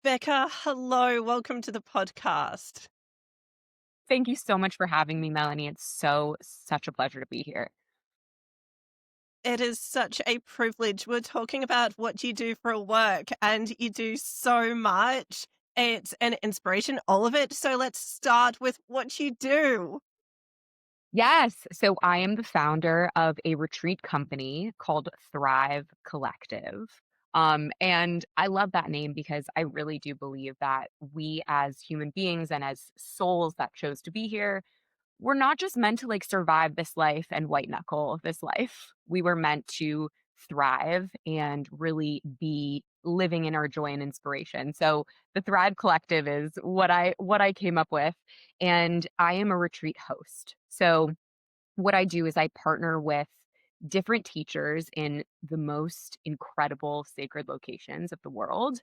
Becca, hello. Welcome to the podcast. Thank you so much for having me, Melanie. It's such a pleasure to be here. It is such a privilege. We're talking about what you do for work, and you do so much. It's an inspiration, all of it. So let's start with what you do. Yes. So I am the founder of a retreat company called Thrive Collective. And I love that name because I really do believe that we as human beings and as souls that chose to be here, we're not just meant to like survive this life and white knuckle this life. We were meant to thrive and really be living in our joy and inspiration. So the Thrive Collective is what I came up with, and I am a retreat host. So what I do is I partner with different teachers in the most incredible sacred locations of the world.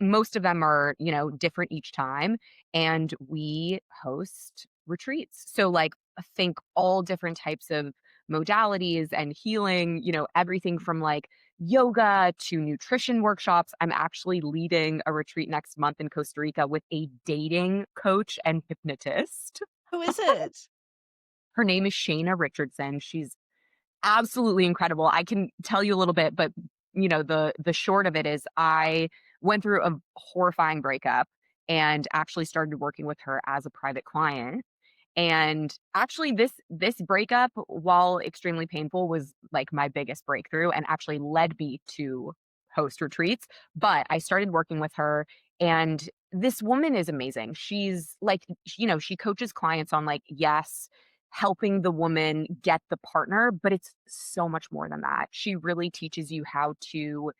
Most of them are, different each time, and we host retreats. So, like, think all different types of modalities and healing. Everything from like yoga to nutrition workshops. I'm actually leading a retreat next month in Costa Rica with a dating coach and hypnotist. Who is it? Her name is Shayna Richardson. She's absolutely incredible. I can tell you a little bit, but the short of it is I went through a horrifying breakup and actually started working with her as a private client. And actually this breakup, while extremely painful, was like my biggest breakthrough and actually led me to host retreats. But I started working with her, and this woman is amazing. She's like, she coaches clients on like, yes, helping the woman get the partner, but it's so much more than that. She really teaches you how to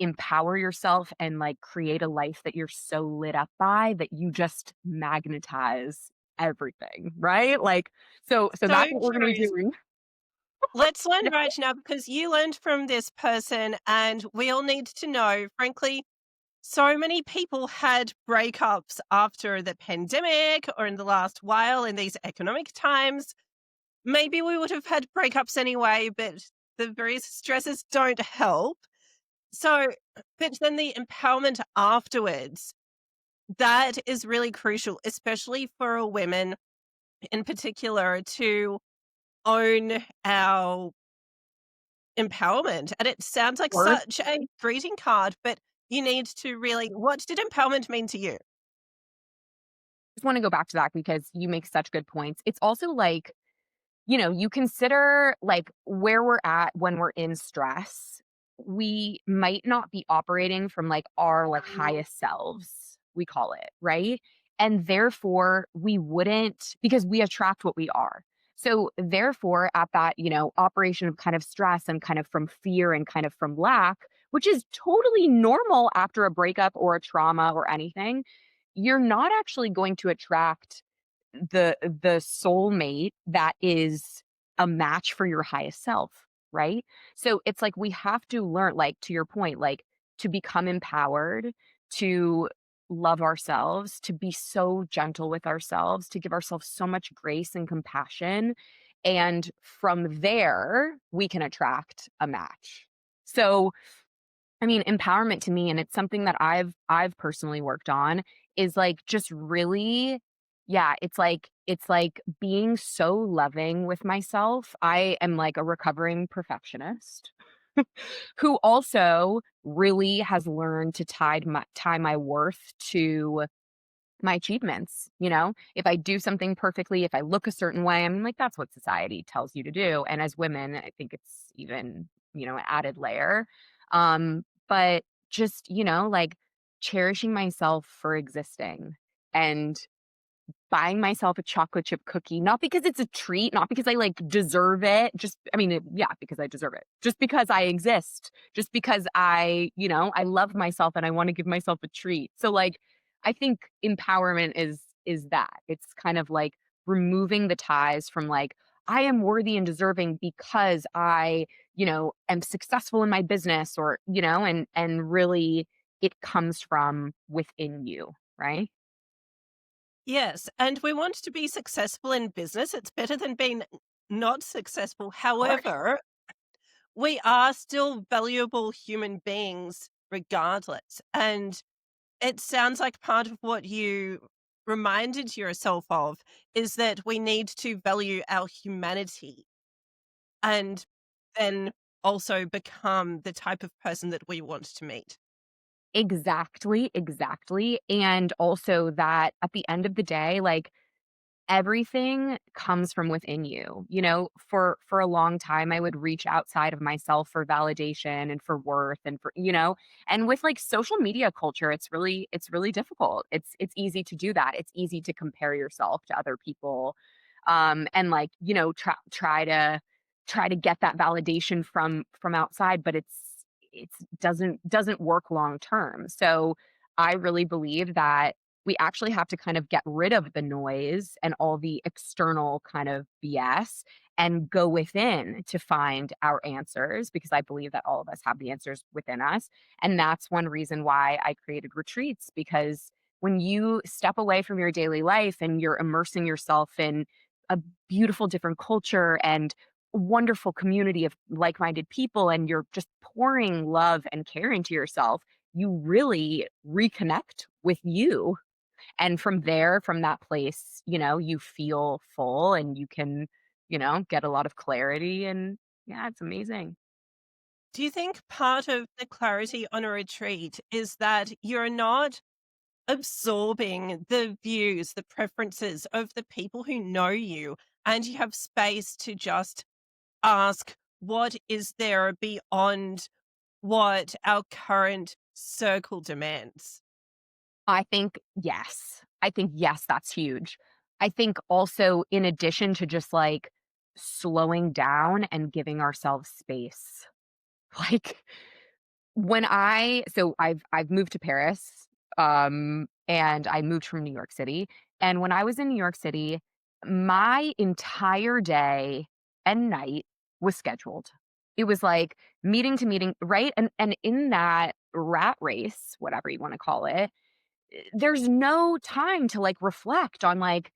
empower yourself and like create a life that you're so lit up by that you just magnetize everything, right? Like so So that's what we're going to be curious. doing. Let's learn right now because you learned from this person, and we all need to know, frankly. So many people had breakups after the pandemic or in the last while in these economic times. Maybe we would have had breakups anyway, but the various stresses don't help. So, but then the empowerment afterwards, that is really crucial, especially for women in particular, to own our empowerment. And it sounds like Worth such a greeting card, but you need to really, what did empowerment mean to you? Just want to go back to that because you make such good points. It's also like, you consider like where we're at when we're in stress. We might not be operating from like our like highest selves, we call it, right? And therefore, we wouldn't, because we attract what we are. So therefore, at that, operation of kind of stress and kind of from fear and kind of from lack, which is totally normal after a breakup or a trauma or anything, you're not actually going to attract the soulmate that is a match for your highest self, right? So it's like we have to learn, like to your point, like to become empowered, to love ourselves, to be so gentle with ourselves, to give ourselves so much grace and compassion. And from there, we can attract a match. So I mean, empowerment to me, and it's something that I've personally worked on, is like just really, yeah, it's like being so loving with myself. I am like a recovering perfectionist who also really has learned to tie my worth to my achievements. If I do something perfectly, if I look a certain way, I'm like, that's what society tells you to do. And as women, I think it's even, an added layer. But just, like cherishing myself for existing and buying myself a chocolate chip cookie, not because it's a treat, not because I like deserve it. Yeah, because I deserve it. Just because I exist, just because I love myself and I want to give myself a treat. So like, I think empowerment is that. It's kind of like removing the ties from like, I am worthy and deserving because I am successful in my business or, and really it comes from within you, right? Yes, and we want to be successful in business. It's better than being not successful. Course. However, we are still valuable human beings regardless. And It sounds like part of what you reminded yourself of is that we need to value our humanity and then also become the type of person that we want to meet. Exactly, exactly, and also that at the end of the day, like, everything comes from within you. You know, for a long time I would reach outside of myself for validation and for worth and for, and with like social media culture, it's really difficult. It's easy to do that. It's easy to compare yourself to other people, and like, try to get that validation from outside, but it's doesn't work long term. So I really believe that we actually have to kind of get rid of the noise and all the external kind of BS and go within to find our answers, because I believe that all of us have the answers within us. And that's one reason why I created retreats, because when you step away from your daily life and you're immersing yourself in a beautiful different culture and wonderful community of like-minded people, and you're just pouring love and care into yourself, you really reconnect with you, and from there, from that place, you feel full and you can, get a lot of clarity, and yeah, it's amazing. Do you think part of the clarity on a retreat is that you're not absorbing the views, the preferences of the people who know you, and you have space to just ask, what is there beyond what our current circle demands? I think yes. I think yes, that's huge. I think also in addition to just like slowing down and giving ourselves space. Like I've moved to Paris, and I moved from New York City, and when I was in New York City, my entire day and night was scheduled. It was like meeting to meeting, right? And in that rat race, whatever you wanna call it, there's no time to, like, reflect on, like,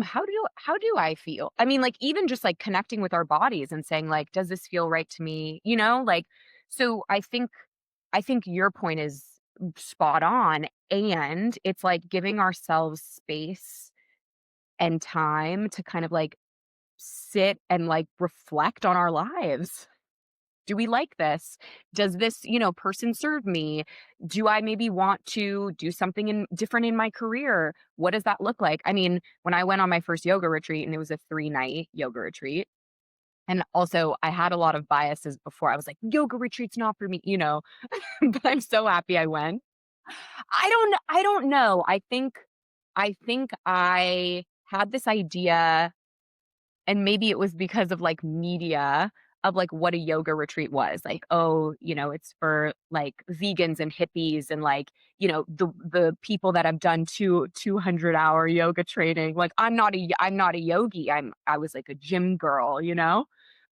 how do I feel? I mean, like, even just, like, connecting with our bodies and saying, like, "Does this feel right to me?" Like, so I think your point is spot on, and it's, like, giving ourselves space and time to kind of, like, sit and, like, reflect on our lives. Do we like this? Does this, person serve me? Do I maybe want to do something different in my career? What does that look like? I mean, when I went on my first yoga retreat, and it was a 3-night yoga retreat, and also I had a lot of biases before. I was like, yoga retreat's not for me, but I'm so happy I went. I don't know. I think I had this idea, and maybe it was because of, like, media, of, like, what a yoga retreat was, like, "Oh, it's for, like, vegans and hippies and, like, the people that have done 200-hour yoga training." Like, I'm not a yogi, I was, like, a gym girl,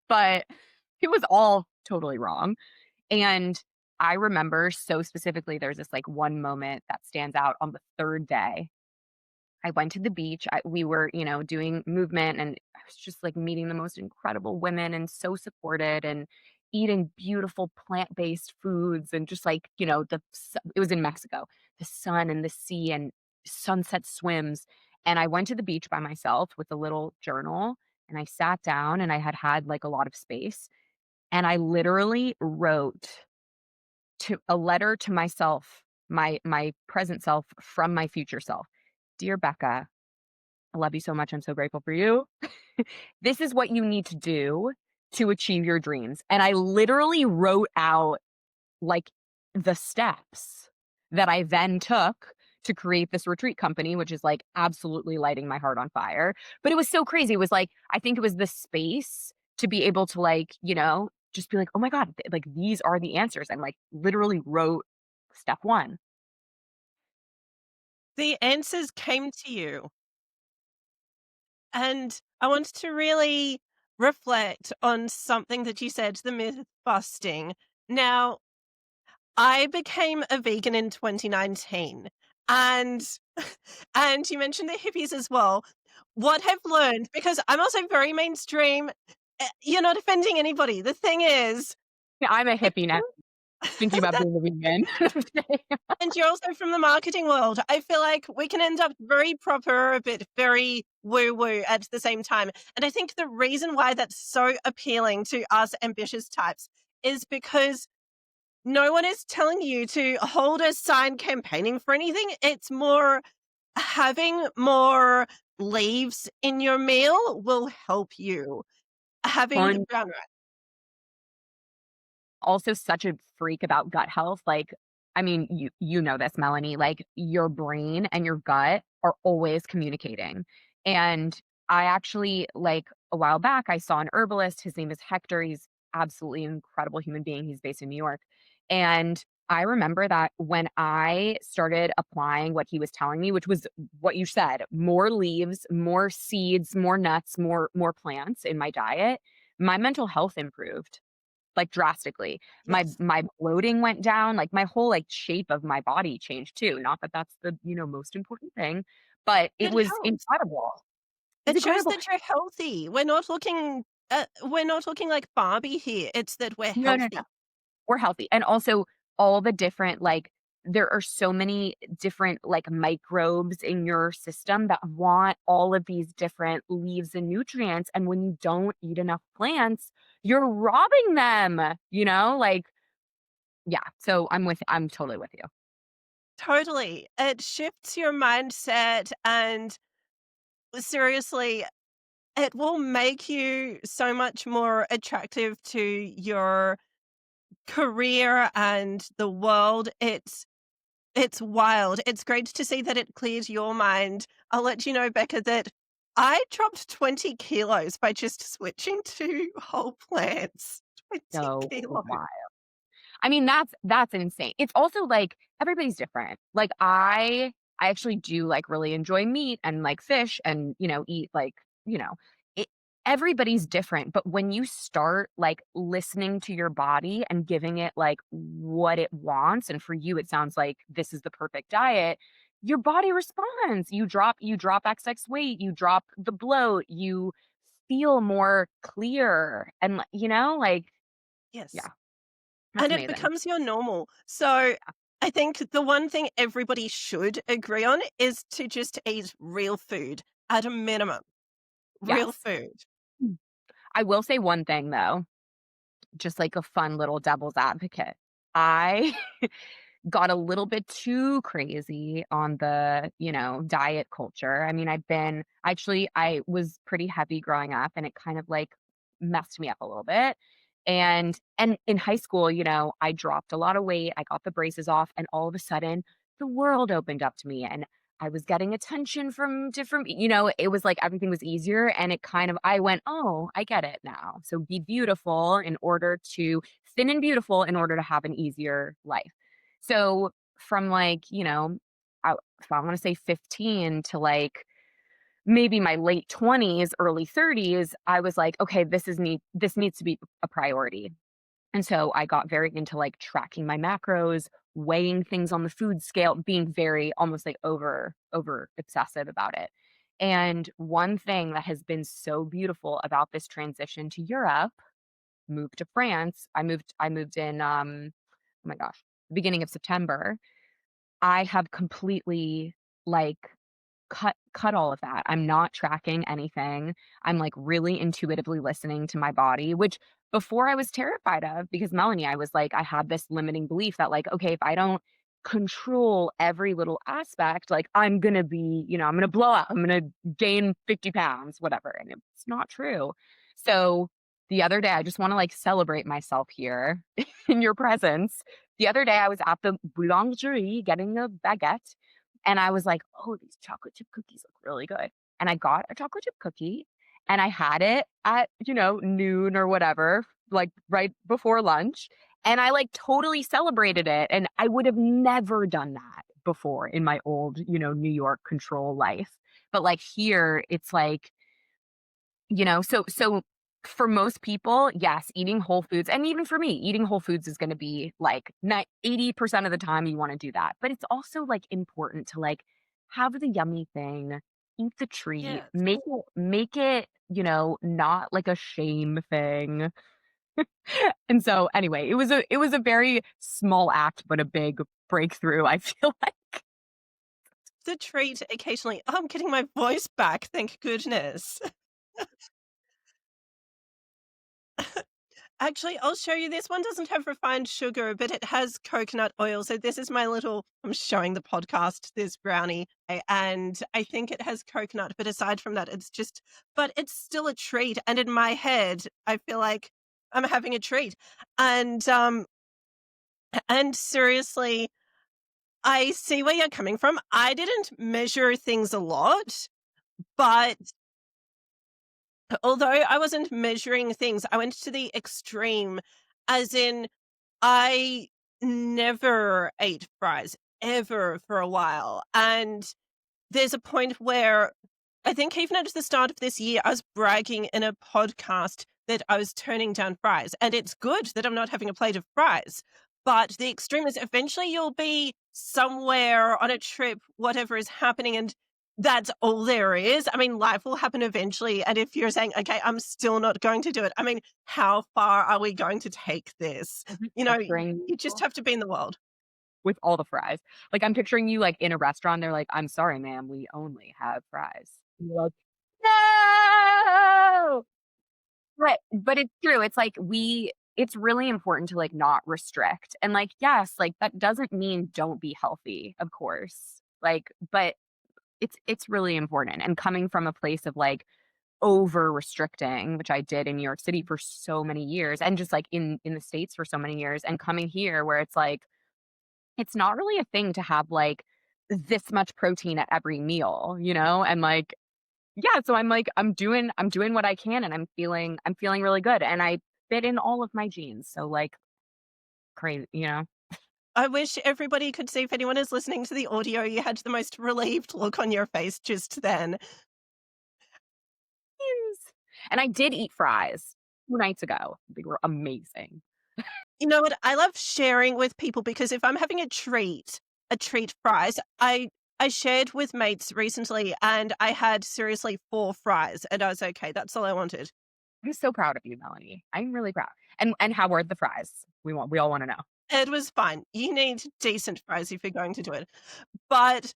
But it was all totally wrong, and I remember so specifically, there's this, like, one moment that stands out on the 3rd day. I went to the beach. We were, doing movement, and I was just like meeting the most incredible women and so supported and eating beautiful plant-based foods, and just like, it was in Mexico, the sun and the sea and sunset swims. And I went to the beach by myself with a little journal, and I sat down, and I had like a lot of space, and I literally wrote to a letter to myself, my present self from my future self. Dear Becca, I love you so much. I'm so grateful for you. This is what you need to do to achieve your dreams. And I literally wrote out like the steps that I then took to create this retreat company, which is like absolutely lighting my heart on fire. But it was so crazy. It was like, I think it was the space to be able to, like, just be like, oh my God, like these are the answers. And like literally wrote step one. The answers came to you. And I wanted to really reflect on something that you said, the myth busting. Now, I became a vegan in 2019, and and you mentioned the hippies as well. What I've learned, because I'm also very mainstream, you're not offending anybody. The thing is, Yeah, I'm a if hippie now. thinking about That being a vegan. and you're also from the marketing world. I feel like we can end up very proper, but very woo-woo at the same time. And I think the reason why that's so appealing to us ambitious types is because no one is telling you to hold a sign campaigning for anything. It's more having more leaves in your meal will help you. Having the Fun. brown rice. Also such a freak about gut health, like, I mean, you know this, Melanie, like, your brain and your gut are always communicating, and I actually, like, a while back, I saw an herbalist, his name is Hector, he's absolutely an incredible human being, he's based in New York, and I remember that when I started applying what he was telling me, which was what you said, more leaves, more seeds, more nuts, more plants in my diet, my mental health improved like, drastically. Yes, My bloating went down, like, my whole, like, shape of my body changed too, not that that's the, most important thing, but it it was helps. incredible. It's It shows incredible. that you're healthy. We're not looking like Barbie here. It's that we're No, no, no. healthy. We're healthy, and also all the different, like there are so many different, like, microbes in your system that want all of these different leaves and nutrients, and when you don't eat enough plants, you're robbing them, like yeah, so I'm totally with you. Totally. It shifts your mindset and seriously, it will make you so much more attractive to your career and the world. It's wild. It's great to see that it clears your mind. I'll let you know, Becca, that I dropped 20 kilos by just switching to whole plants. 20 So kilos. wild. I mean, that's insane. It's also, like, everybody's different. Like, I actually do, like, really enjoy meat and, like, fish and, eat, like, it everybody's different, but when you start, like, listening to your body and giving it, like, what it wants, and for you, it sounds like this is the perfect diet, your body responds. You drop excess weight, you drop the bloat, you feel more clear and, like, yeah, Yes. that's And it amazing. becomes your normal. So I think the one thing everybody should agree on is to just eat real food at a minimum. Real Yes. food. Mm. I will say one thing though, just like a fun little devil's advocate. I got a little bit too crazy on the, diet culture. I mean, I was pretty heavy growing up and it kind of like messed me up a little bit. And in high school, I dropped a lot of weight. I got the braces off and all of a sudden the world opened up to me and I was getting attention from different, it was like everything was easier and it kind of I went, "Oh, I get it now." So be beautiful in order to thin and beautiful in order to have an easier life. So from like, if I want to say 15 to like maybe my late 20s, early 30s, I was like, okay, this needs to be a priority. And so I got very into like tracking my macros, weighing things on the food scale, being very almost like over obsessive about it. And one thing that has been so beautiful about this transition to Europe, moved to France. I moved in oh my gosh, beginning of September. I have completely like cut all of that. I'm not tracking anything. I'm, like, really intuitively listening to my body, which before I was terrified of because Melanie, I was like I had this limiting belief that, like, okay, if I don't control every little aspect, like, I'm gonna be I'm gonna blow up. I'm gonna gain 50 pounds, whatever, and it's not true. So, the other day, I just wanna, like, celebrate myself here in your presence. The other day, I was at the boulangerie getting a baguette, and I was like, "Oh, these chocolate chip cookies look really good." And I got a chocolate chip cookie, and I had it at, noon or whatever, like, right before lunch, and I, like, totally celebrated it, and I would have never done that before in my old, New York control life. But, like, here, it's like, so for most people, yes, eating whole foods and even for me, eating whole foods is gonna be, like, 80% of the time you wanna do that, but it's also, like, important to, like, have the yummy thing, eat the treat, Yes. make it, not like a shame thing. And so, anyway, it was a very small act, but a big breakthrough, I feel like. The treat occasionally. Oh, I'm getting my voice back, thank goodness. Actually, I'll show you. This one doesn't have refined sugar, but it has coconut oil. So this is my little I'm showing the podcast this brownie, and I think it has coconut, but aside from that, it's just but it's still a treat, and in my head, I feel like I'm having a treat. And, and seriously, I see where you're coming from. I didn't measure things a lot, but although I wasn't measuring things, I went to the extreme, as in I never ate fries ever for a while. And there's a point where I think even at the start of this year, I was bragging in a podcast that I was turning down fries. And it's good that I'm not having a plate of fries. But the extreme is eventually you'll be somewhere on a trip, whatever is happening, and that's all there is. I mean, life will happen eventually. And if you're saying, okay, I'm still not going to do it, I mean, how far are we going to take this? Mhm. You know, Picturing you just you have to be in the world. with all the fries. Like, I'm picturing you, like, in a restaurant, they're like, "I'm sorry, ma'am, we only have fries." And you're like, "No!" But it's true, it's like it's really important to, like, not restrict, and, like, yes, like, that doesn't mean don't be healthy, of course, like, but it's really important, and coming from a place of, like, over restricting, which I did in New York City for so many years, and just, like, in the States for so many years, and coming here where it's like, it's not really a thing to have, like, this much protein at every meal, you know? And, like, yeah, so I'm doing what I can, and I'm feeling really good, and I fit in all of my genes, so, like, crazy, you know? I wish everybody could see if anyone is listening to the audio, you had the most relieved look on your face just then. Yes. And I did eat fries 2 nights ago. They were amazing. You know what? I love sharing with people because if I'm having a treat fries, I shared with mates recently and I had seriously 4 fries and I was okay, that's all I wanted. I'm so proud of you, Melanie. I'm really proud. And how were the fries? We all wanna know. It was fine. You need decent fries if you're going to do it. But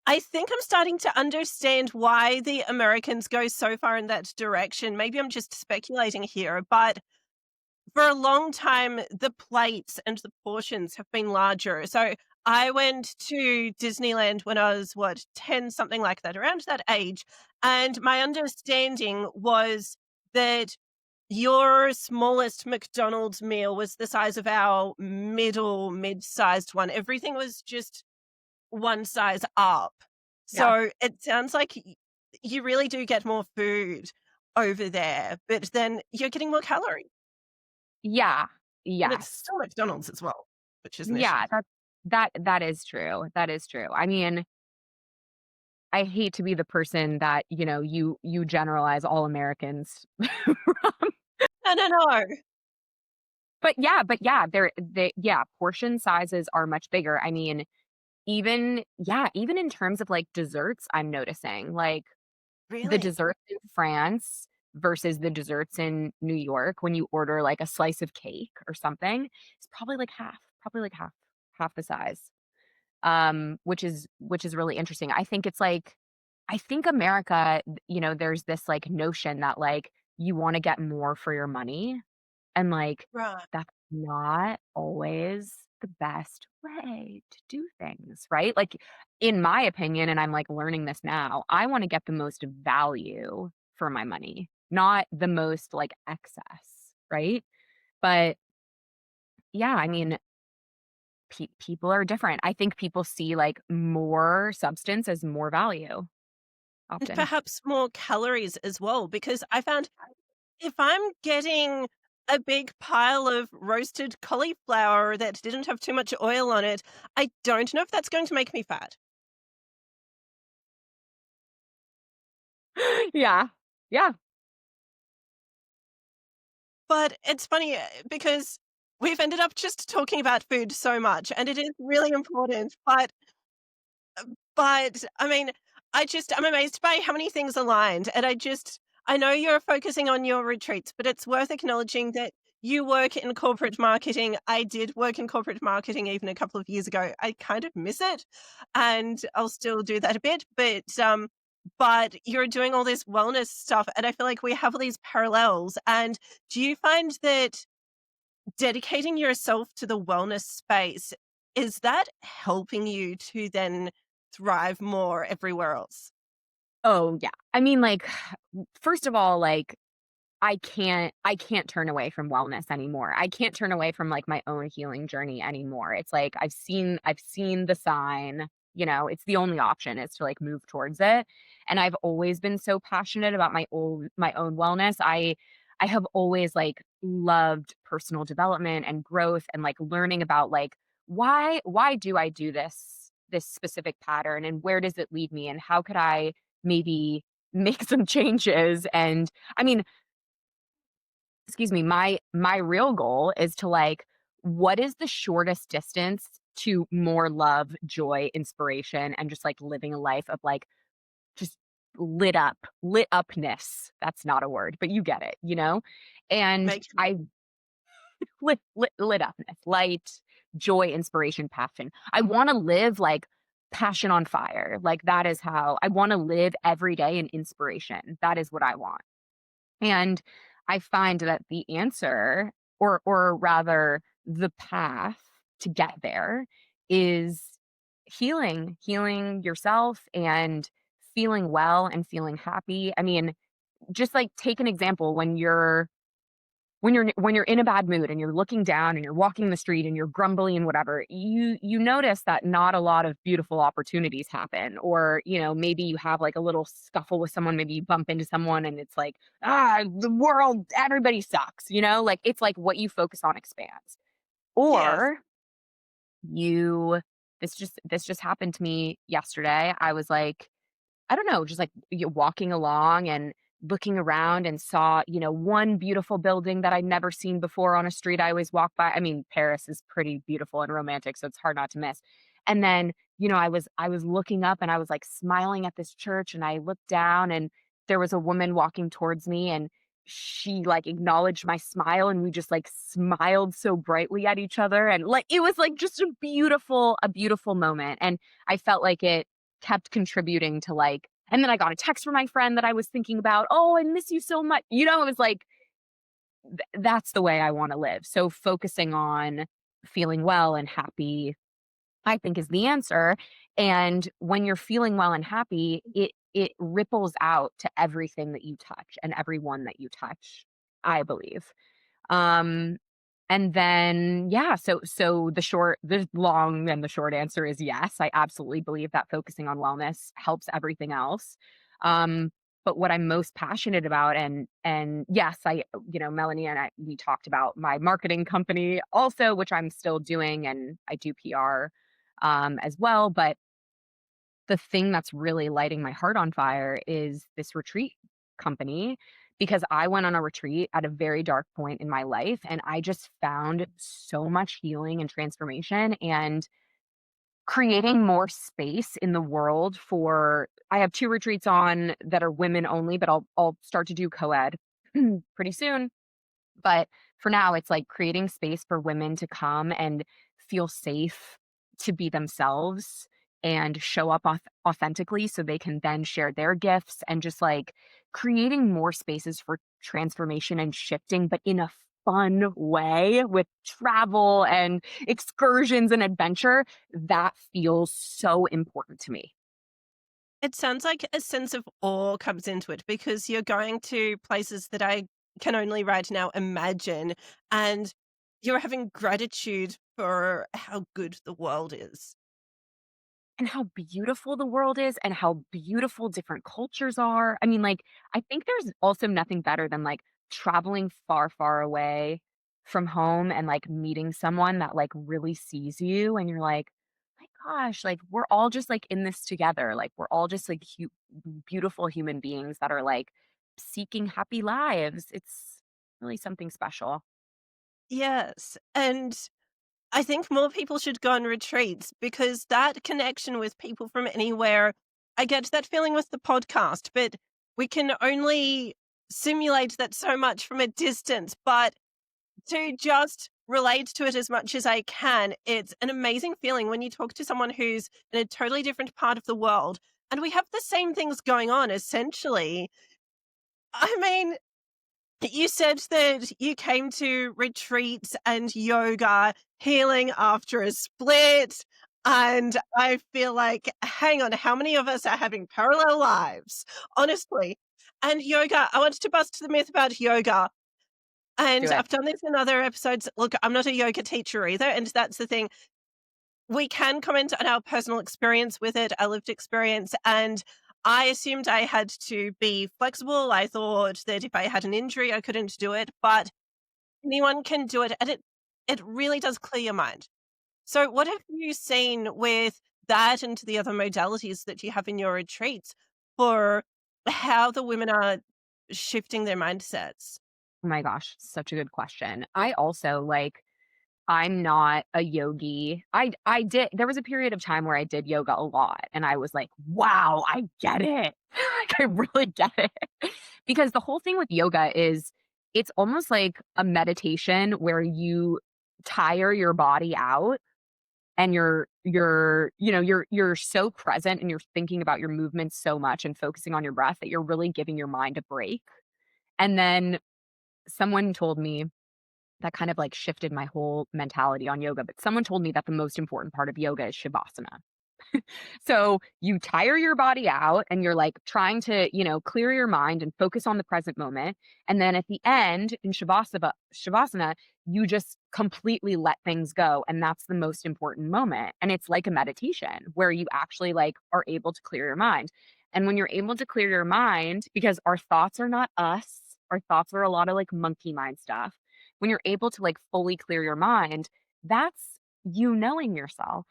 I think I'm starting to understand why the Americans go so far in that direction. Maybe I'm just speculating here, but for a long time, the plates and the portions have been larger. So I went to Disneyland when I was, what, 10, something like that, around that age. And my understanding was that your smallest McDonald's meal was the size of our mid-sized one. Everything was just one size up. Yeah. So it sounds like you really do get more food over there, but then you're getting more calories. Yeah. And it's Yes. still McDonald's as well, which is an issue. Yeah, that is true. That is true. I mean, I hate to be the person that, you generalize all Americans from. No, no, no. But yeah, portion sizes are much bigger. I mean, even in terms of, like, desserts, I'm noticing, like, the Really? desserts in France versus the desserts in New York, when you order, like, a slice of cake or something, it's probably like half the size, which is really interesting. I think America, there's this, like, notion that, like, you wanna get more for your money, and, like, Right. that's not always the best way to do things, right? Like, in my opinion, and I'm, like, learning this now, I wanna get the most value for my money, not the most, like, excess, right? But, yeah, I mean, people are different. I think people see, like, more substance as more value And often. perhaps more calories as well, because I found if I'm getting a big pile of roasted cauliflower that didn't have too much oil on it, I don't know if that's going to make me fat. Yeah. Yeah. But it's funny because we've ended up just talking about food so much, and it is really important. But I mean, I'm amazed by how many things aligned, and I just I know you're focusing on your retreats, but it's worth acknowledging that you work in corporate marketing. I did work in corporate marketing even a couple of years ago. I kind of miss it, and I'll still do that a bit, but you're doing all this wellness stuff, and I feel like we have all these parallels. And do you find that dedicating yourself to the wellness space, is that helping you to then thrive more everywhere else? Oh, yeah. I mean, like, first of all, like, I can't turn away from wellness anymore. I can't turn away from, like, my own healing journey anymore. It's like I've seen the sign, it's the only option is to, like, move towards it, and I've always been so passionate about my own wellness. I have always, like, loved personal development and growth and, like, learning about, like, why do I do this specific pattern, and where does it lead me, and how could I maybe make some changes, and I mean, excuse me, my real goal is to, like, what is the shortest distance to more love, joy, inspiration, and just, like, living a life of, like, just lit upness. That's not a word, but you get it, you know? And Make I lit upness, light, joy, inspiration, passion. I wanna live, like, passion on fire. Like, that is how I wanna live every day in inspiration. That is what I want. And I find that the answer, or rather the path to get there, is healing yourself and feeling well and feeling happy. I mean, just like take an example when you're in a bad mood and you're looking down and you're walking the street and you're grumbly and whatever, you notice that not a lot of beautiful opportunities happen. Or, maybe you have like a little scuffle with someone, maybe you bump into someone and it's like, the world, everybody sucks, like it's like what you focus on expands. Yes. Or you this just happened to me yesterday. I was like, I don't know, just like walking along and looking around and saw, one beautiful building that I'd never seen before on a street I always walk by. I mean, Paris is pretty beautiful and romantic, so it's hard not to miss. And then, I was looking up and I was like smiling at this church and I looked down and there was a woman walking towards me and she like acknowledged my smile and we just like smiled so brightly at each other and like it was like just a beautiful moment and I felt like it kept contributing to like and then I got a text from my friend that I was thinking about, "Oh, I miss you so much." It was like that's the way I wanna live. So focusing on feeling well and happy, I think is the answer. And when you're feeling well and happy, it ripples out to everything that you touch and everyone that you touch, I believe. Um, and then, yeah, so the long and the short answer is yes. I absolutely believe that focusing on wellness helps everything else. Um, but what I'm most passionate about and yes, Melanie and we talked about my marketing company also, which I'm still doing and I do PR as well. But the thing that's really lighting my heart on fire is this retreat company because I went on a retreat at a very dark point in my life and I just found so much healing and transformation and creating more space in the world for I have 2 retreats on that are women only, but I'll start to do co-ed pretty soon. But for now, it's like creating space for women to come and feel safe to be themselves and show up authentically so they can then share their gifts and just like creating more spaces for transformation and shifting, but in a fun way with travel and excursions and adventure. That feels so important to me. It sounds like a sense of awe comes into it because you're going to places that I can only right now imagine, and you're having gratitude for how good the world is. And how beautiful the world is and how beautiful different cultures are. I mean, like, I think there's also nothing better than, like, traveling far, far away from home and, like, meeting someone that, like, really sees you and you're like, "My gosh, like, we're all just, like, in this together." Like, we're all just, like, beautiful human beings that are, like, seeking happy lives. It's really something special. Yes, and I think more people should go on retreats because that connection with people from anywhere, I get that feeling with the podcast, but we can only simulate that so much from a distance, but to just relate to it as much as I can. It's an amazing feeling when you talk to someone who's in a totally different part of the world and we have the same things going on essentially. I mean, you said that you came to retreats and yoga, healing after a split. And I feel like, hang on, how many of us are having parallel lives? Honestly. And yoga, I wanted to bust the myth about yoga. Do And it. I've done this in other episodes. Look, I'm not a yoga teacher either. And that's the thing. We can comment on our personal experience with it, our lived experience. And I assumed I had to be flexible. I thought that if I had an injury, I couldn't do it. But anyone can do it. And it really does clear your mind. So, what have you seen with that and the other modalities that you have in your retreats for how the women are shifting their mindsets? Oh my gosh, such a good question. I also like I'm not a yogi. I did there was a period of time where I did yoga a lot and I was like, "Wow, I get it." Like I really get it. Because the whole thing with yoga is it's almost like a meditation where you tire your body out and you're so present and you're thinking about your movements so much and focusing on your breath that you're really giving your mind a break. And then someone told me that kind of like shifted my whole mentality on yoga, but someone told me that the most important part of yoga is shavasana. So you tire your body out and you're like trying to, clear your mind and focus on the present moment. And then at the end in Shavasana, you just completely let things go. And that's the most important moment. And it's like a meditation where you actually like are able to clear your mind. And when you're able to clear your mind, because our thoughts are not us, our thoughts are a lot of like monkey mind stuff. When you're able to like fully clear your mind, that's you knowing yourself,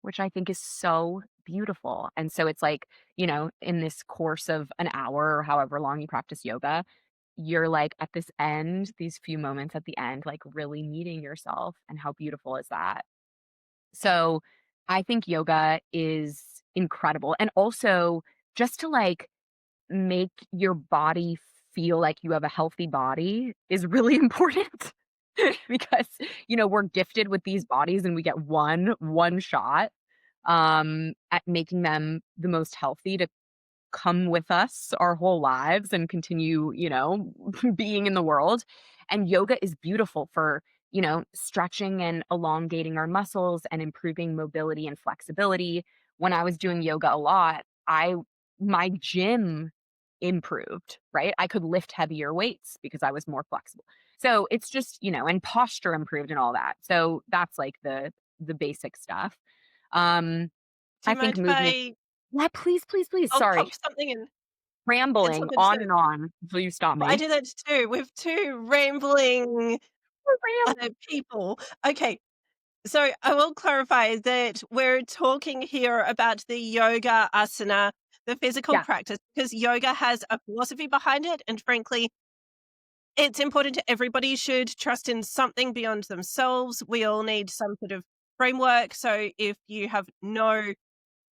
which I think is so beautiful. And so it's like, in this course of an hour or however long you practice yoga, you're like at this end, these few moments at the end, like really meeting yourself. And how beautiful is that? So I think yoga is incredible. And also just to like make your body feel like you have a healthy body is really important because we're gifted with these bodies and we get one shot at making them the most healthy to come with us our whole lives and continue, being in the world. And yoga is beautiful for, stretching and elongating our muscles and improving mobility and flexibility. When I was doing yoga a lot, my gym improved, right? I could lift heavier weights because I was more flexible. So it's just, and posture improved and all that. So that's like the basic stuff. Um Do I you think mind if movement. I Yeah, please, please, please. I'll Sorry. pop something in? It's all Rambling good. So, on and on until you stop well, I me. do that too with 2 rambling, Ram people. Okay, so I will clarify that we're talking here about the yoga asana, the physical Yeah, practice, because yoga has a philosophy behind it, and frankly, it's important to everybody should trust in something beyond themselves. We all need some sort of framework, so if you have no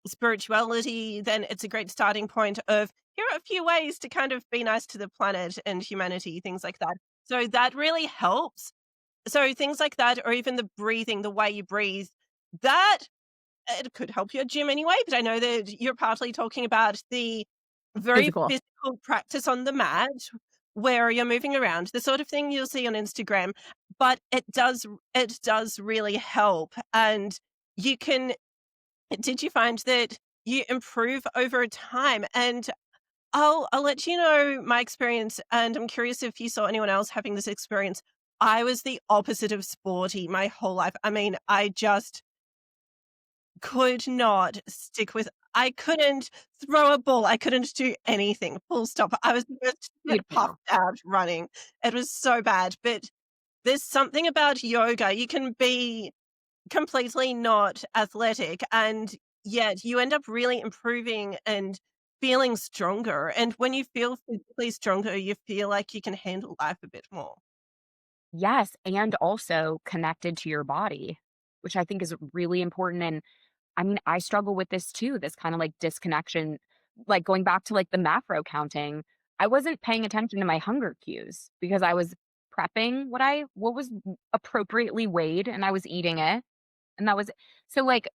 spirituality, then it's a great starting point of, here are a few ways to kind of be nice to the planet and humanity, things like that. So that really helps. So things like that, or even the breathing, the way you breathe, that it could help your gym anyway, but I know that you're partly talking about the very physical. physical practice on the mat where you're moving around, the sort of thing you'll see on Instagram, but it does really help. And you can did you find that you improve over time? And I'll let you know my experience, and I'm curious if you saw anyone else having this experience. I was the opposite of sporty my whole life. I mean, I just could not stick with I couldn't throw a ball, I couldn't do anything, full stop. I was the first to Dude, get puffed out running. It was so bad, but there's something about yoga, you can be completely not athletic, and yet you end up really improving and feeling stronger, and when you feel physically stronger, you feel like you can handle life a bit more. yes, and also connected to your body, which I think is really important. And I mean, I struggle with this too, this kind of like disconnection, like going back to like the macro counting. I wasn't paying attention to my hunger cues because I was prepping what was appropriately weighed, and I was eating it, and that was so, like,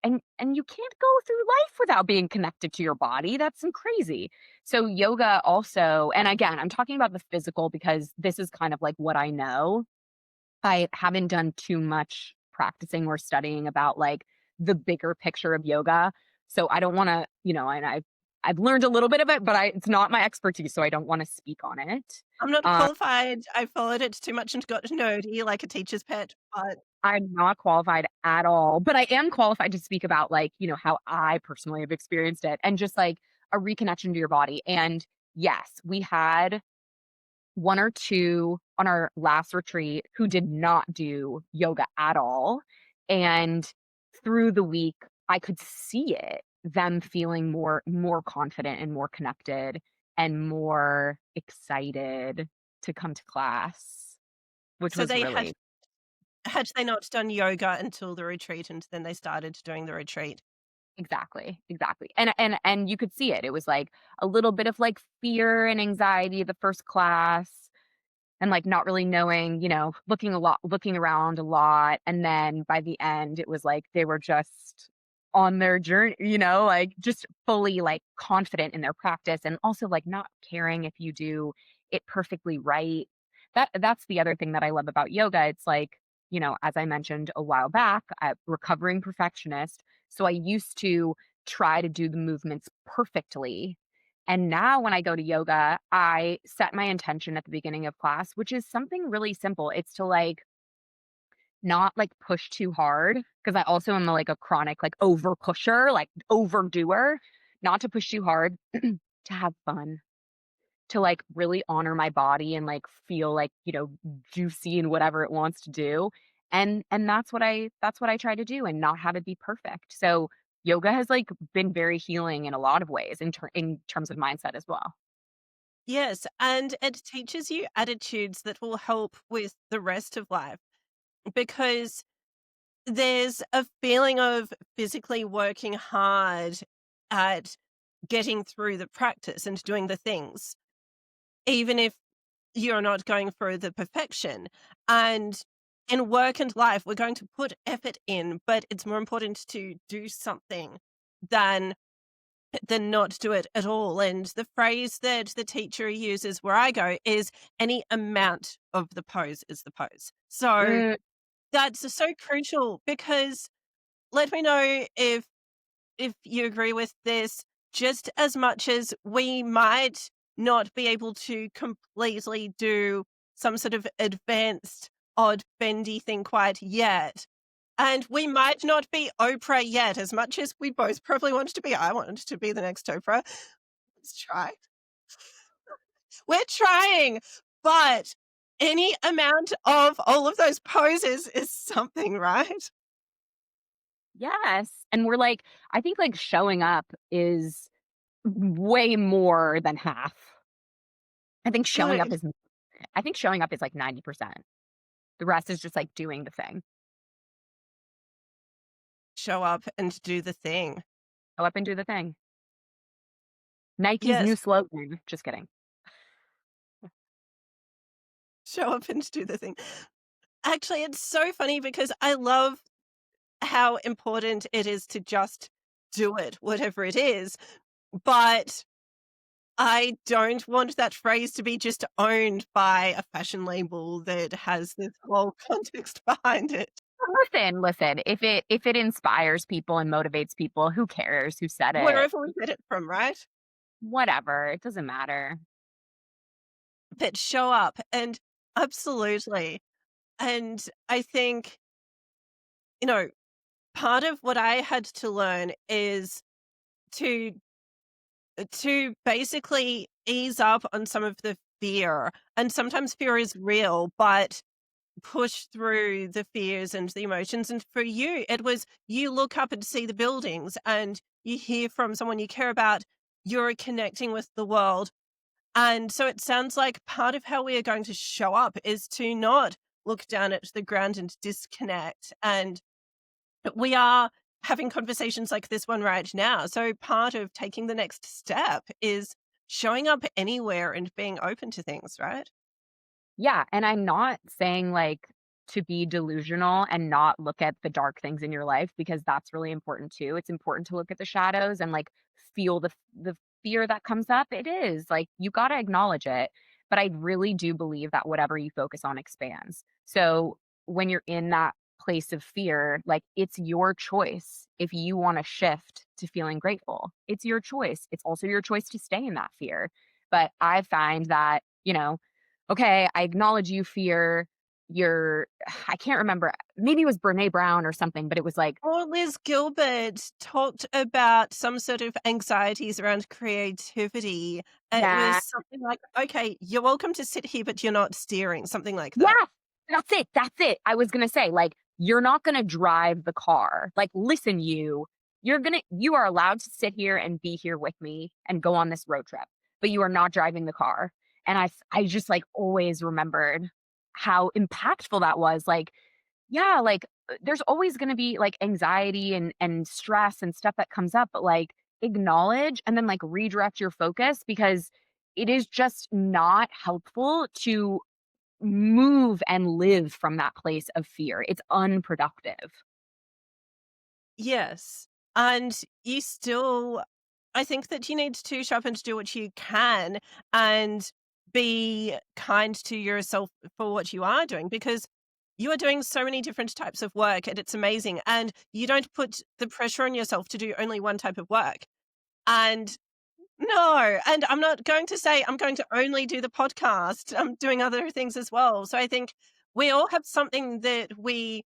and you can't go through life without being connected to your body, that's some crazy. So, yoga also, and again, I'm talking about the physical because this is kind of like what I know. I haven't done too much practicing or studying about, like, the bigger picture of yoga, so I don't wanna, and I've learned a little bit of it, but I it's not my expertise, so I don't wanna speak on it. I'm not Um, qualified. I followed it too much and got nerdy like a teacher's pet, but I'm not qualified at all, but I am qualified to speak about, like, how I personally have experienced it and just, like, a reconnection to your body, and yes, we had 1 or 2 on our last retreat who did not do yoga at all, and through the week, I could see it, them feeling more confident and more connected and more excited to come to class, which so was they had really had they not done yoga until the retreat and then they started doing the retreat. exactly, exactly, and you could see it. It was, like, a little bit of, like, fear and anxiety the first class, and, like, not really knowing, looking around a lot, and then by the end, it was like they were just on their journey, like, just fully, like, confident in their practice and also, like, not caring if you do it perfectly right. That's the other thing that I love about yoga. It's like, as I mentioned a while back, I'm a recovering perfectionist, so I used to try to do the movements perfectly, and now when I go to yoga, I set my intention at the beginning of class, which is something really simple. It's to, like, not, like, push too hard because I also am, like, a chronic, like, over pusher, like, overdoer, not to push too hard, to have fun, to, like, really honor my body and, like, feel, like, juicy in whatever it wants to do, and that's what I try to do and not have it be perfect. So, yoga has, like, been very healing in a lot of ways in terms of mindset as well. Yes, and it teaches you attitudes that will help with the rest of life because there's a feeling of physically working hard at getting through the practice and doing the things, even if you're not going for the perfection. And in work and life, we're going to put effort in, but it's more important to do something than not do it at all. And the phrase that the teacher uses where I go is any amount of the pose is the pose. So Mm, that's so crucial because let me know if you agree with this, just as much as we might not be able to completely do some sort of advanced, odd, bendy thing quite yet. And we might not be Oprah yet, as much as we both probably wanted to be. I wanted to be the next Oprah. Let's try. We're trying, but any amount of all of those poses is something, right? yes, and I think, like, showing up is way more than half. I think showing up Good. is I think showing up is, like, 90%. The rest is just, like, doing the thing. Show up and do the thing. Show up and do the thing. Nike's new Yes, slogan. Just kidding. show up and do the thing. Actually, it's so funny because I love how important it is to just do it, whatever it is. But I don't want that phrase to be just owned by a fashion label that has this whole context behind it. Listen, if it inspires people and motivates people, who cares who said it? Wherever we get it from, right? Whatever, it doesn't matter. But show up and absolutely. And I think, you know, part of what I had to learn is to basically ease up on some of the fear. And sometimes fear is real, but push through the fears and the emotions. And for you, it was you look up and see the buildings and you hear from someone you care about, you're connecting with the world. And so it sounds like part of how we are going to show up is to not look down at the ground and disconnect. And we are having conversations like this one right now. So part of taking the next step is showing up anywhere and being open to things, right? Yeah, and I'm not saying, like, to be delusional and not look at the dark things in your life because that's really important too. It's important to look at the shadows and, like, feel the fear that comes up. It is, like, you gotta acknowledge it, but I really do believe that whatever you focus on expands. So, when you're in that place of fear, like, it's your choice if you wanna shift to feeling grateful. It's your choice. It's also your choice to stay in that fear. But I find that, okay, I acknowledge you fear your I can't remember, maybe it was Brené Brown or something, but it was like, Or Liz Gilbert talked about some sort of anxieties around creativity. It yeah, was something like, "Okay, you're welcome to sit here, but you're not steering," something like that. yes, that's it. I was gonna say, like, you're not gonna drive the car. Like, listen, you are allowed to sit here and be here with me and go on this road trip, but you are not driving the car. And I just, like, always remembered how impactful that was. Like, yeah, like, there's always gonna be, like, anxiety and stress and stuff that comes up, but, like, acknowledge and then, like, redirect your focus because it is just not helpful to move and live from that place of fear. It's unproductive. Yes, and you still I think that you need to show up and do what you can and be kind to yourself for what you are doing because you are doing so many different types of work and it's amazing, and you don't put the pressure on yourself to do only one type of work, and no, and I'm not going to say I'm going to only do the podcast, I'm doing other things as well, so I think we all have something that we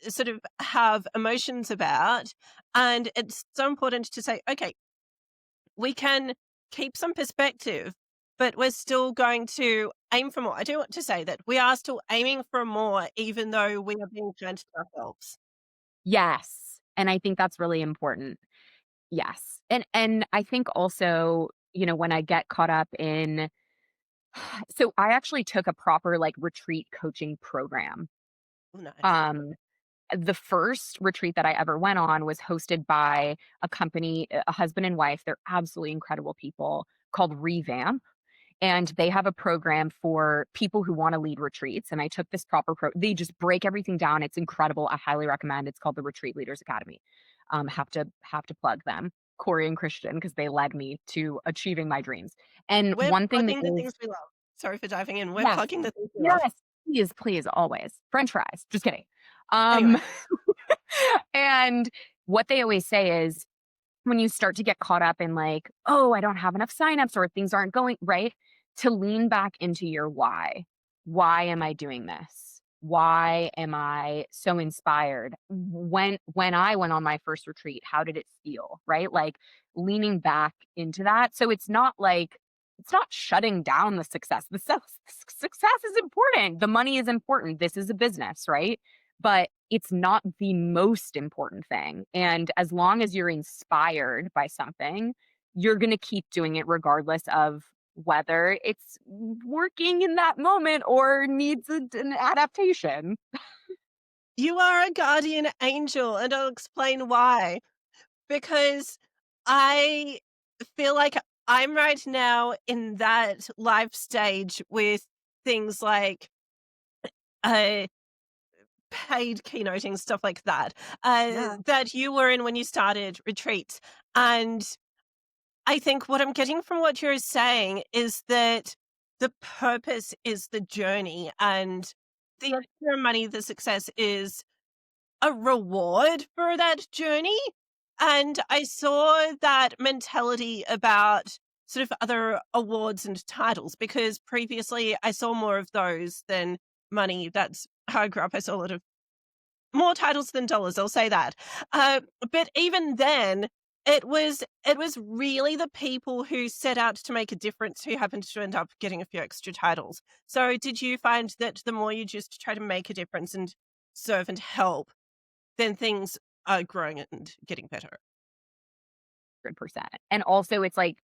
sort of have emotions about. And it's so important to say, okay, we can keep some perspective, but we're still going to aim for more. I do want to say that we are still aiming for more, even though we are being kind to ourselves. Yes, and I think that's really important. Yes, and I think also, when I get caught up in so I actually took a proper, like, retreat coaching program. Oh, nice. Um, the first retreat that I ever went on was hosted by a company, a husband and wife, they're absolutely incredible people, called Revamp. And they have a program for people who wanna lead retreats, and I took this proper they just break everything down, it's incredible, I highly recommend, it's called the Retreat Leaders Academy. Have to plug them, Corey and Christian, because they led me to achieving my dreams. And We're one thing that plugging the is things we love. Sorry for diving in. We're yes, plugging the things we love. yes, please, please, always. French fries, just kidding. Anyway, Um, and what they always say is when you start to get caught up in like, "Oh, I don't have enough signups or things aren't going right," to lean back into your why. Why am I doing this? Why am I so inspired? When I went on my first retreat, how did it feel, right? Like leaning back into that. So it's not shutting down the success. Success is important. The money is important. This is a business, right? But it's not the most important thing. And as long as you're inspired by something, you're going to keep doing it regardless of whether it's working in that moment or needs an adaptation. you are a guardian angel, and I'll explain why. Because I feel like I'm right now in that life stage with things like, uh, paid keynoting, stuff like that, Yeah. that you were in when you started retreats. And I think what I'm getting from what you're saying is that the purpose is the journey and the extra money, the success is a reward for that journey. And I saw that mentality about sort of other awards and titles because previously I saw more of those than money. That's how I grew up. I saw a lot of more titles than dollars, I'll say that. But even then, it was really the people who set out to make a difference who happened to end up getting a few extra titles. So did you find that the more you just try to make a difference and serve and help, then things are growing and getting better? 100%. And also it's like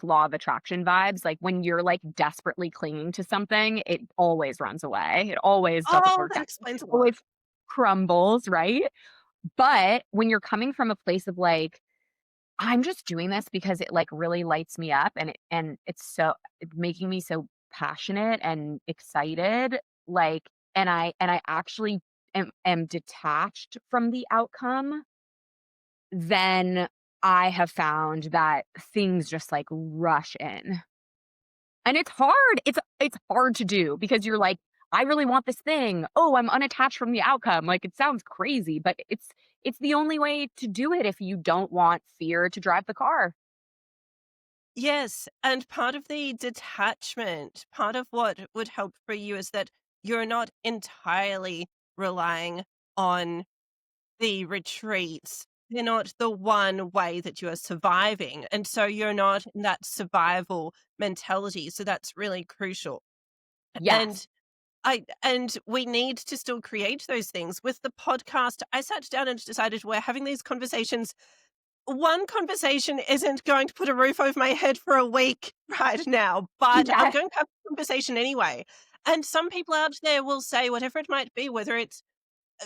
law of attraction vibes. Like when you're like desperately clinging to something, it always runs away. It always doesn't Oh, work that out. explains It a lot. always crumbles, right? But when you're coming from a place of like, I'm just doing this because it, like, really lights me up, and it's making me so passionate and excited, like, and I actually am detached from the outcome. Then I have found that things just, like, rush in. And it's hard. It's hard to do because you're like, "I really want this thing. Oh, I'm unattached from the outcome." Like, it sounds crazy, but it's the only way to do it if you don't want fear to drive the car. Yes, and part of the detachment, part of what would help for you is that you're not entirely relying on the retreats. They're not the one way that you are surviving, and so you're not in that survival mentality, so that's really crucial. Yes. And we need to still create those things. With the podcast, I sat down and decided we're having these conversations. One conversation isn't going to put a roof over my head for a week right now, but I'm Yes. going to have a conversation anyway. And some people out there will say whatever it might be, whether it's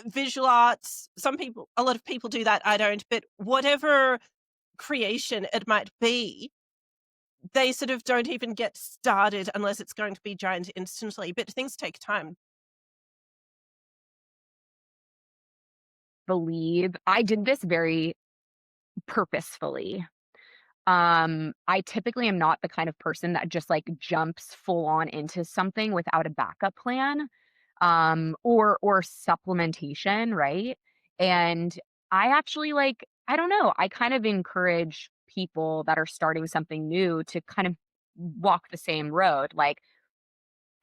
visual arts, a lot of people do that, I don't, but whatever creation it might be, they sort of don't even get started unless it's going to be giant instantly, but things take time. Believe I did this very purposefully. I typically am not the kind of person that just, like, jumps full on into something without a backup plan, or supplementation, right? And I actually, like, I don't know, I kind of encourage people that are starting something new to kind of walk the same road, like,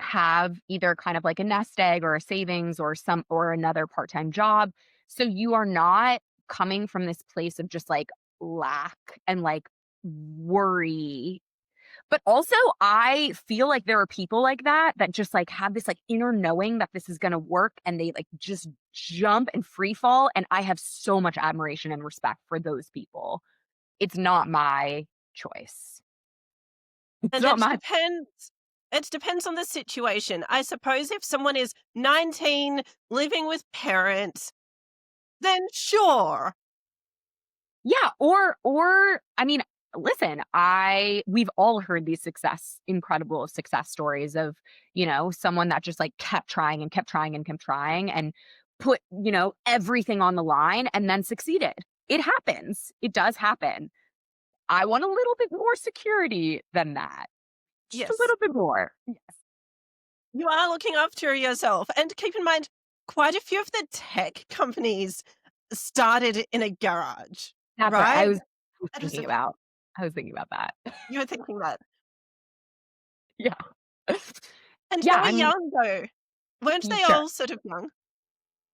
have either kind of like a nest egg or a savings or another part-time job, so you are not coming from this place of just, like, lack and, like, worry. But also, I feel like there are people like that, that just, like, have this, like, inner knowing that this is gonna work, and they, like, just jump and free fall, and I have so much admiration and respect for those people. It's not my choice. It's And not my it depends on the situation. I suppose if someone is 19, living with parents, then sure. Yeah, or I mean, listen, I we've all heard these incredible success stories of, someone that just, like, kept trying and kept trying and kept trying and put, everything on the line and then succeeded. It happens. It does happen. I want a little bit more security than that. Just a Yes, little bit more. you are looking after yourself, and keep in mind, quite a few of the tech companies started in a garage, That's what right? I was That was thinking a about. I was thinking about that. You were thinking that. Yeah. And they Yeah, were I mean, young, though. Weren't they sure. all sort of young?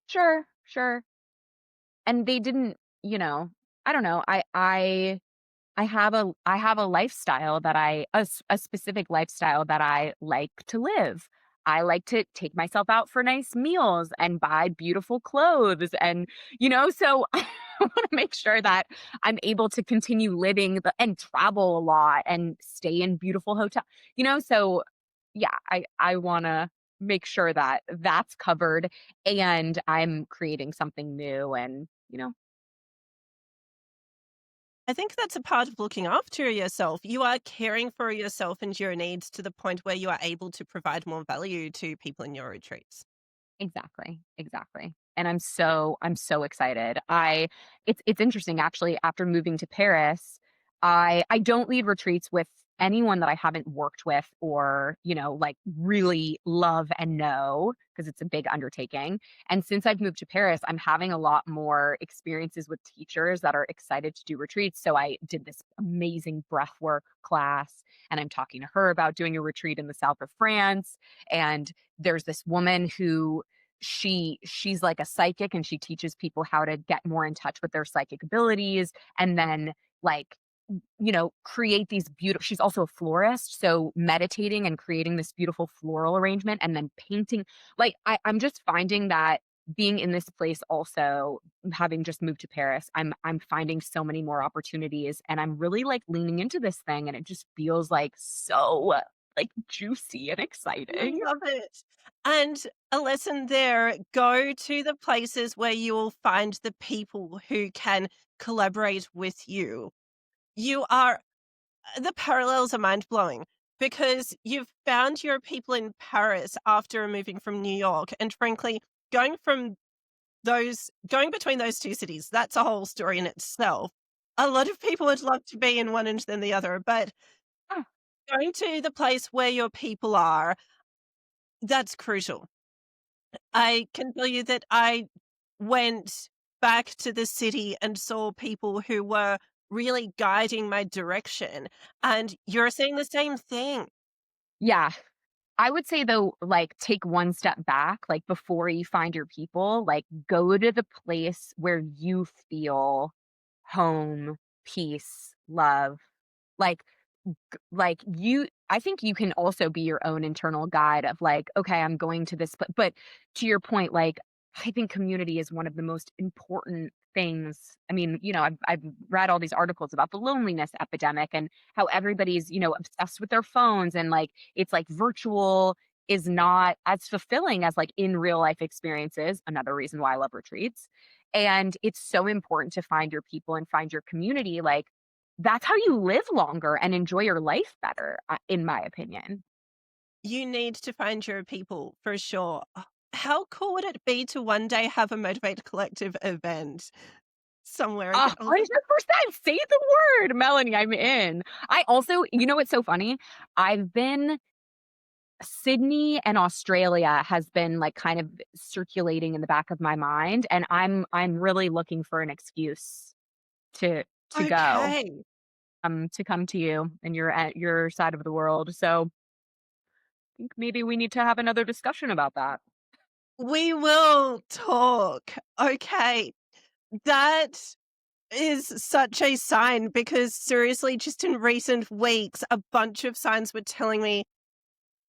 Sure, sure. And they didn't, I don't know. I have a lifestyle that a specific lifestyle that I like to live. I like to take myself out for nice meals and buy beautiful clothes and, so I wanna make sure that I'm able to continue living and travel a lot and stay in beautiful so yeah, I wanna make sure that that's covered and I'm creating something new and, I think that's a part of looking after yourself. You are caring for yourself and your needs to the point where you are able to provide more value to people in your retreats. exactly, exactly. And I'm so excited. It's interesting actually after moving to Paris, I don't lead retreats with anyone that I haven't worked with or, like really love and know because it's a big undertaking. And since I've moved to Paris, I'm having a lot more experiences with teachers that are excited to do retreats. So I did this amazing breath work class and I'm talking to her about doing a retreat in the south of France and there's this woman who she's like a psychic and she teaches people how to get more in touch with their psychic abilities and then like create these beautiful she's also a florist so meditating and creating this beautiful floral arrangement and then painting I'm just finding that being in this place also having just moved to Paris I'm finding so many more opportunities and I'm really like leaning into this thing and it just feels like so like juicy and I exciting. love it. And a lesson there, go to the places where you will find the people who can collaborate with you. You are the parallels are mind-blowing because you've found your people in Paris after moving from New York, and frankly, going from going between those 2 cities, that's a whole story in itself. A lot of people would love to be in one and then the other, but Ah, going to the place where your people are, that's crucial. I can tell you that I went back to the city and saw people who were really guiding my direction, and you're saying the same thing. yeah. I would say though, like, take one step back, like, before you find your people, like, go to the place where you feel home, peace, love. Like, you I think you can also be your own internal guide of like, "Okay, I'm going to this," but to your point, like, I think community is one of the most important things. I mean, I've read all these articles about the loneliness epidemic and how everybody's, obsessed with their phones and, like, it's like virtual is not as fulfilling as, like, in real life experiences, another reason why I love retreats, and it's so important to find your people and find your community, like, that's how you live longer and enjoy your life better, in my opinion. You need to find your people for sure. How cool would it be to one day have a Motivate Collective event somewhere and get all the 100%, say the word, Melanie, I'm in. I also what's so funny? I've been Sydney and Australia has been, like, kind of circulating in the back of my mind, and I'm really looking for an excuse to go, Okay, to come to you and you're at your side of the world, so I think maybe we need to have another discussion about that. we will talk. Okay, that is such a sign because seriously, just in recent weeks, a bunch of signs were telling me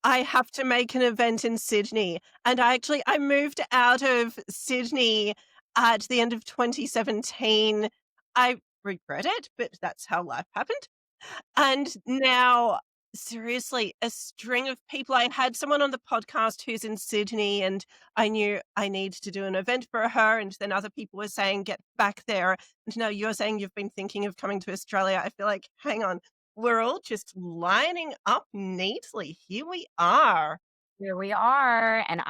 I have to make an event in Sydney. And I moved out of Sydney at the end of 2017. I regret it, but that's how life happened. And now, seriously, a string of people. I had someone on the podcast who's in Sydney, and I knew I need to do an event for her. And then other people were saying, get back there. And now you're saying you've been thinking of coming to Australia. I feel like, hang on, we're all just lining up neatly. Here we are. Here we are, and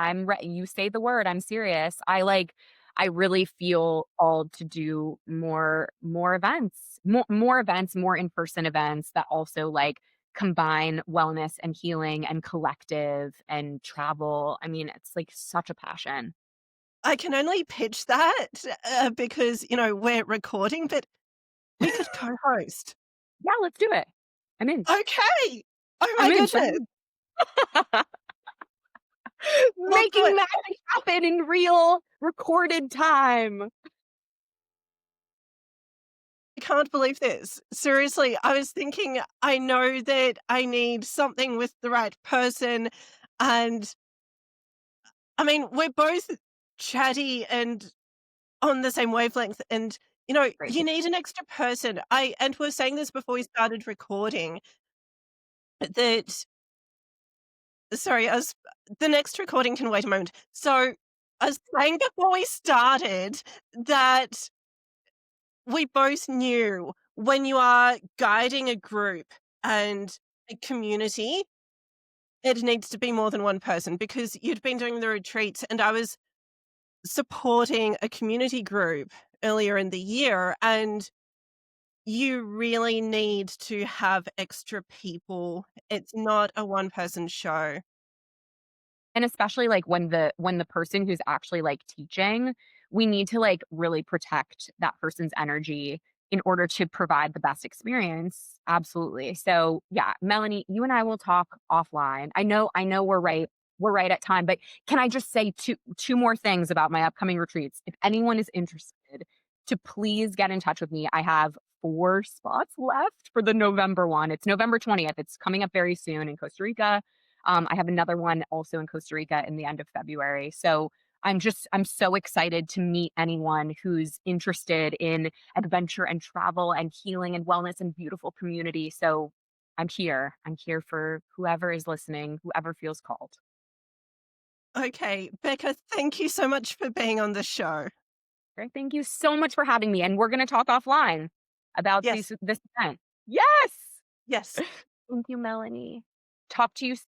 you say the word, I'm serious. I really feel called to do more events, more events, more in-person events that also, like, combine wellness and healing and collective and travel. I mean, it's, like, such a passion. I can only pitch that because, we're recording, but we could co host. Yeah, let's do it. I'm in. Okay. Oh I'm my in, goodness. send. We'll do Making it. magic happen in real recorded time. I can't believe this. Seriously, I was thinking, I know that I need something with the right person. And I mean, we're both chatty and on the same wavelength. And, Great. you need an extra person. And we are saying this before we started recording that, sorry, the next recording can wait a moment. So I was saying before we started that we both knew when you are guiding a group and a community, it needs to be more than one person because you'd been doing the retreats and I was supporting a community group earlier in the year. And you really need to have extra people. It's not a one person show. And especially, like, when the person who's actually, like, teaching, we need to, like, really protect that person's energy in order to provide the best experience. Absolutely. So, yeah, Melanie, you and I will talk offline. I know we're right at time, but can I just say two more things about my upcoming retreats? If anyone is interested, to please get in touch with me. I have 4 spots left for the November one. It's November 20th. It's coming up very soon in Costa Rica. I have another one also in Costa Rica in the end of February. So I'm so excited to meet anyone who's interested in adventure and travel and healing and wellness and beautiful community. So I'm here. I'm here for whoever is listening, whoever feels called. Okay, Becca, thank you so much for being on the show. Great. Thank you so much for having me. And we're going to talk offline about Yes. this event. Yes! Yes. Thank you, Melanie. Talk to you